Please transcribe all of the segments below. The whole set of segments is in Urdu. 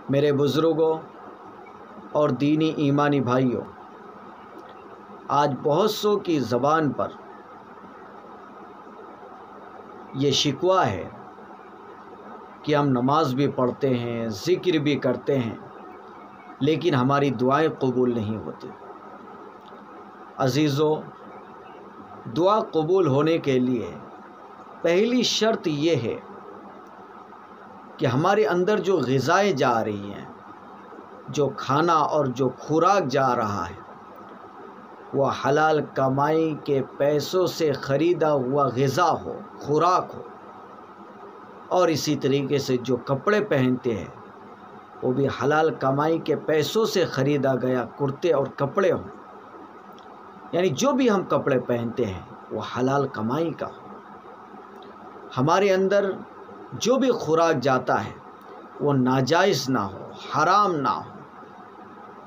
میرے بزرگوں اور دینی ایمانی بھائیوں، آج بہت سو کی زبان پر یہ شکوہ ہے کہ ہم نماز بھی پڑھتے ہیں، ذکر بھی کرتے ہیں، لیکن ہماری دعائیں قبول نہیں ہوتی۔ عزیزو، دعا قبول ہونے کے لیے پہلی شرط یہ ہے کہ ہمارے اندر جو غذائیں جا رہی ہیں، جو کھانا اور جو خوراک جا رہا ہے، وہ حلال کمائی کے پیسوں سے خریدا ہوا غذا ہو، خوراک ہو، اور اسی طریقے سے جو کپڑے پہنتے ہیں وہ بھی حلال کمائی کے پیسوں سے خریدا گیا کرتے اور کپڑے ہوں، یعنی جو بھی ہم کپڑے پہنتے ہیں وہ حلال کمائی کا ہو۔ ہمارے اندر جو بھی خوراک جاتا ہے وہ ناجائز نہ ہو، حرام نہ ہو۔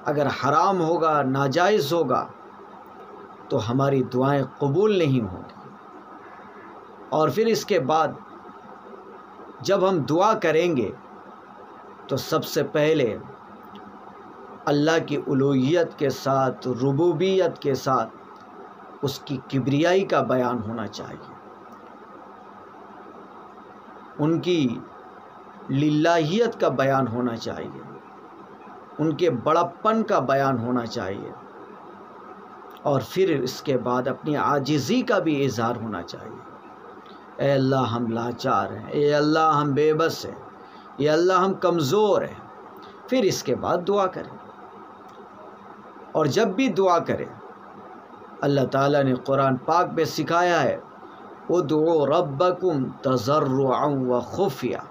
اگر حرام ہوگا، ناجائز ہوگا تو ہماری دعائیں قبول نہیں ہوں گی۔ اور پھر اس کے بعد جب ہم دعا کریں گے تو سب سے پہلے اللہ کی الوہیت کے ساتھ، ربوبیت کے ساتھ اس کی کبریائی کا بیان ہونا چاہیے، ان کی للہیت کا بیان ہونا چاہیے، ان کے بڑپن کا بیان ہونا چاہیے، اور پھر اس کے بعد اپنی عاجزی کا بھی اظہار ہونا چاہیے۔ اے اللہ ہم لاچار ہیں، اے اللہ ہم بے بس ہیں، اے اللہ ہم کمزور ہیں۔ پھر اس کے بعد دعا کریں، اور جب بھی دعا کریں اللہ تعالیٰ نے قرآن پاک میں سکھایا ہے ادعوا ربکم تضرعا وخفیہ،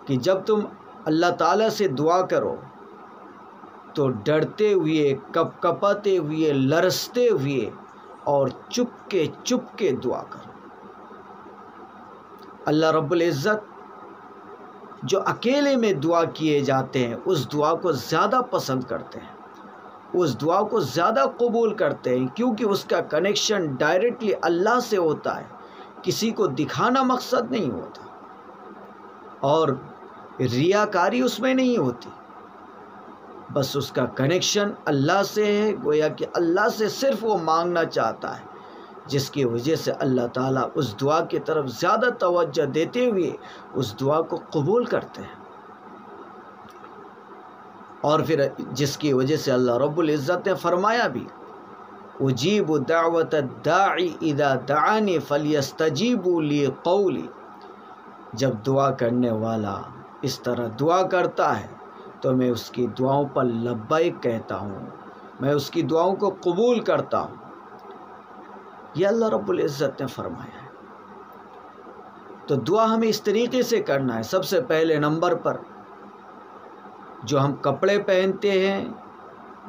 کہ جب تم اللہ تعالیٰ سے دعا کرو تو ڈرتے ہوئے، کپ کپاتے ہوئے، لرزتے ہوئے اور چپ کے دعا کرو۔ اللہ رب العزت جو اکیلے میں دعا کیے جاتے ہیں اس دعا کو زیادہ پسند کرتے ہیں، اس دعا کو زیادہ قبول کرتے ہیں، کیونکہ اس کا کنیکشن ڈائریکٹلی اللہ سے ہوتا ہے، کسی کو دکھانا مقصد نہیں ہوتا، اور ریاکاری اس میں نہیں ہوتی، بس اس کا کنیکشن اللہ سے ہے، گویا کہ اللہ سے صرف وہ مانگنا چاہتا ہے، جس کی وجہ سے اللہ تعالیٰ اس دعا کی طرف زیادہ توجہ دیتے ہوئے اس دعا کو قبول کرتے ہیں، اور پھر جس کی وجہ سے اللہ رب العزت نے فرمایا بھی اجیب دعوت الداعی اذا دعانی فلیستجیبوا لی قولی، جب دعا کرنے والا اس طرح دعا کرتا ہے تو میں اس کی دعاؤں پر لبیک کہتا ہوں، میں اس کی دعاؤں کو قبول کرتا ہوں۔ یہ اللہ رب العزت نے فرمایا ہے۔ تو دعا ہمیں اس طریقے سے کرنا ہے، سب سے پہلے نمبر پر جو ہم کپڑے پہنتے ہیں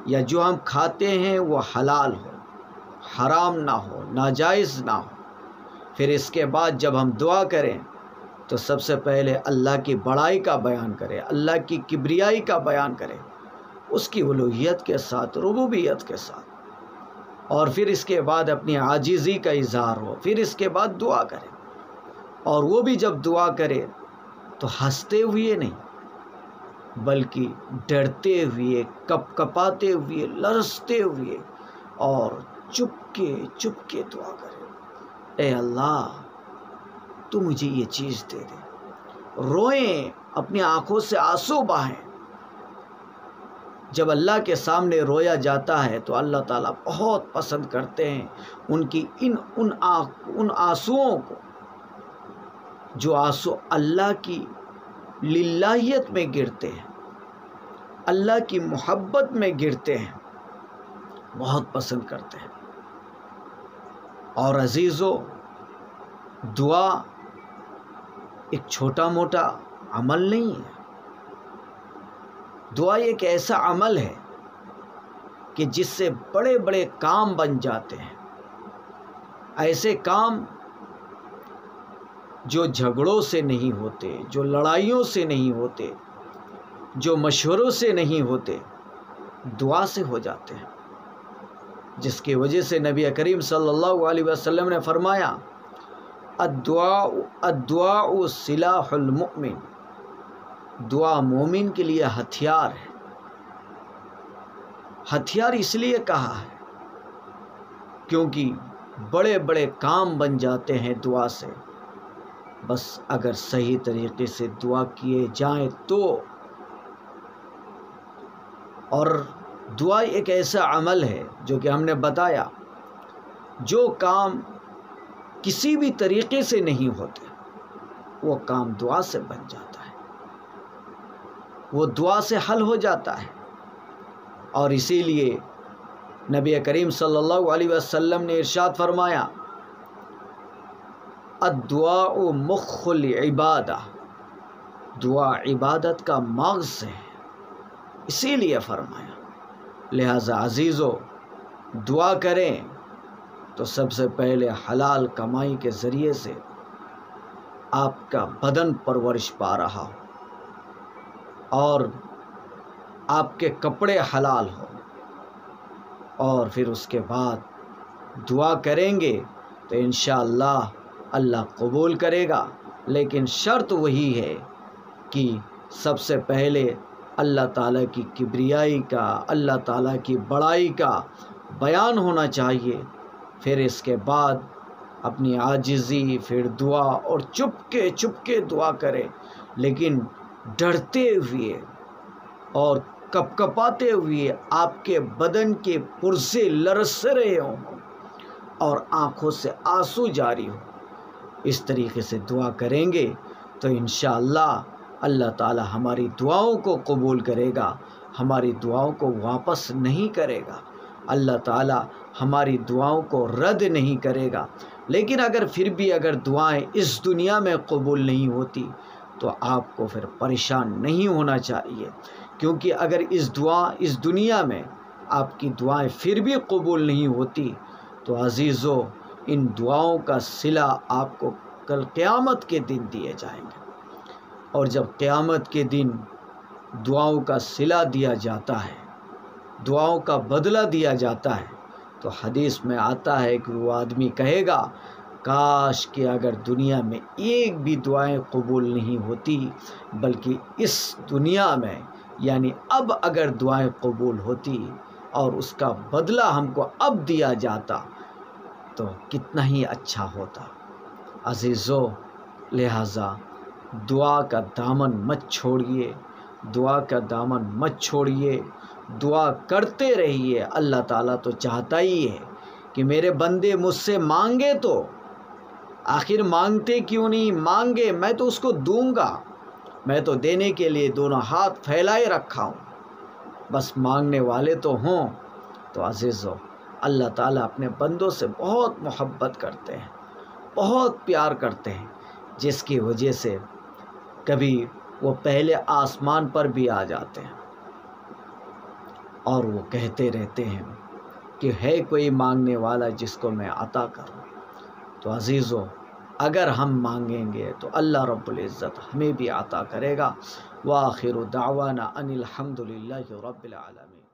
یا جو ہم کھاتے ہیں وہ حلال ہو، حرام نہ ہو، ناجائز نہ ہو۔ پھر اس کے بعد جب ہم دعا کریں تو سب سے پہلے اللہ کی بڑائی کا بیان کریں، اللہ کی کبریائی کا بیان کریں، اس کی الوہیت کے ساتھ، ربوبیت کے ساتھ، اور پھر اس کے بعد اپنی عاجزی کا اظہار ہو، پھر اس کے بعد دعا کریں، اور وہ بھی جب دعا کرے تو ہنستے ہوئے نہیں بلکہ ڈرتے ہوئے، کپ کپاتے ہوئے، لرزتے ہوئے اور چپ کے دعا کرے۔ اے اللہ تو مجھے یہ چیز دے دے، روئیں، اپنی آنکھوں سے آنسو بہائیں۔ جب اللہ کے سامنے رویا جاتا ہے تو اللہ تعالیٰ بہت پسند کرتے ہیں ان کی ان آنسوؤں کو، جو آنسو اللہ کی للہیت میں گرتے ہیں، اللہ کی محبت میں گرتے ہیں، بہت پسند کرتے ہیں۔ اور عزیزو، دعا ایک چھوٹا موٹا عمل نہیں ہے، دعا ایک ایسا عمل ہے کہ جس سے بڑے بڑے کام بن جاتے ہیں، ایسے کام جو جھگڑوں سے نہیں ہوتے، جو لڑائیوں سے نہیں ہوتے، جو مشوروں سے نہیں ہوتے، دعا سے ہو جاتے ہیں، جس کی وجہ سے نبی کریم صلی اللہ علیہ وسلم نے فرمایا الدعاء سلاح المؤمن، دعا مومن کے لیے ہتھیار ہے۔ ہتھیار اس لیے کہا ہے کیونکہ بڑے بڑے کام بن جاتے ہیں دعا سے، بس اگر صحیح طریقے سے دعا کیے جائیں تو۔ اور دعا ایک ایسا عمل ہے جو کہ ہم نے بتایا، جو کام کسی بھی طریقے سے نہیں ہوتے وہ کام دعا سے بن جاتا ہے، وہ دعا سے حل ہو جاتا ہے۔ اور اسی لیے نبی کریم صلی اللہ علیہ وسلم نے ارشاد فرمایا، الدعاء مخ العبادہ، دعا عبادت کا مغز ہے، اسی لیے فرمایا۔ لہذا عزیزو، دعا کریں تو سب سے پہلے حلال کمائی کے ذریعے سے آپ کا بدن پرورش پا رہا ہو اور آپ کے کپڑے حلال ہو، اور پھر اس کے بعد دعا کریں گے تو انشاءاللہ اللہ قبول کرے گا۔ لیکن شرط وہی ہے کہ سب سے پہلے اللہ تعالیٰ کی کبریائی کا، اللہ تعالیٰ کی بڑائی کا بیان ہونا چاہیے، پھر اس کے بعد اپنی عاجزی، پھر دعا، اور چپ کے دعا کرے، لیکن ڈرتے ہوئے اور کپکپاتے ہوئے، آپ کے بدن کے پرزے لرز رہے ہوں اور آنکھوں سے آنسو جاری ہو۔ اس طریقے سے دعا کریں گے تو انشاءاللہ اللہ تعالی ہماری دعاؤں کو قبول کرے گا، ہماری دعاؤں کو واپس نہیں کرے گا، اللہ تعالی ہماری دعاؤں کو رد نہیں کرے گا۔ لیکن اگر دعائیں اس دنیا میں قبول نہیں ہوتی تو آپ کو پھر پریشان نہیں ہونا چاہیے، کیونکہ اگر اس دنیا میں آپ کی دعائیں پھر بھی قبول نہیں ہوتی تو عزیزو، ان دعاؤں کا صلہ آپ کو کل قیامت کے دن دیے جائیں گے۔ اور جب قیامت کے دن دعاؤں کا صلہ دیا جاتا ہے، دعاؤں کا بدلہ دیا جاتا ہے، تو حدیث میں آتا ہے کہ وہ آدمی کہے گا، کاش کہ اگر دنیا میں ایک بھی دعائیں قبول نہیں ہوتی، بلکہ اس دنیا میں یعنی اب اگر دعائیں قبول ہوتی اور اس کا بدلہ ہم کو اب دیا جاتا تو کتنا ہی اچھا ہوتا۔ عزیزو، لہٰذا دعا کا دامن مت چھوڑیے، دعا کا دامن مت چھوڑیے، دعا کرتے رہیے۔ اللہ تعالیٰ تو چاہتا ہی ہے کہ میرے بندے مجھ سے مانگے تو، آخر مانگتے کیوں نہیں؟ مانگے، میں تو اس کو دوں گا، میں تو دینے کے لیے دونوں ہاتھ پھیلائے رکھا ہوں، بس مانگنے والے تو ہوں۔ تو عزیزو، اللہ تعالیٰ اپنے بندوں سے بہت محبت کرتے ہیں، بہت پیار کرتے ہیں، جس کی وجہ سے کبھی وہ پہلے آسمان پر بھی آ جاتے ہیں اور وہ کہتے رہتے ہیں کہ ہے کوئی مانگنے والا جس کو میں عطا کروں۔ تو عزیزو، اگر ہم مانگیں گے تو اللہ رب العزت ہمیں بھی عطا کرے گا۔ وآخر دعوانا ان الحمد للہ رب العالمین۔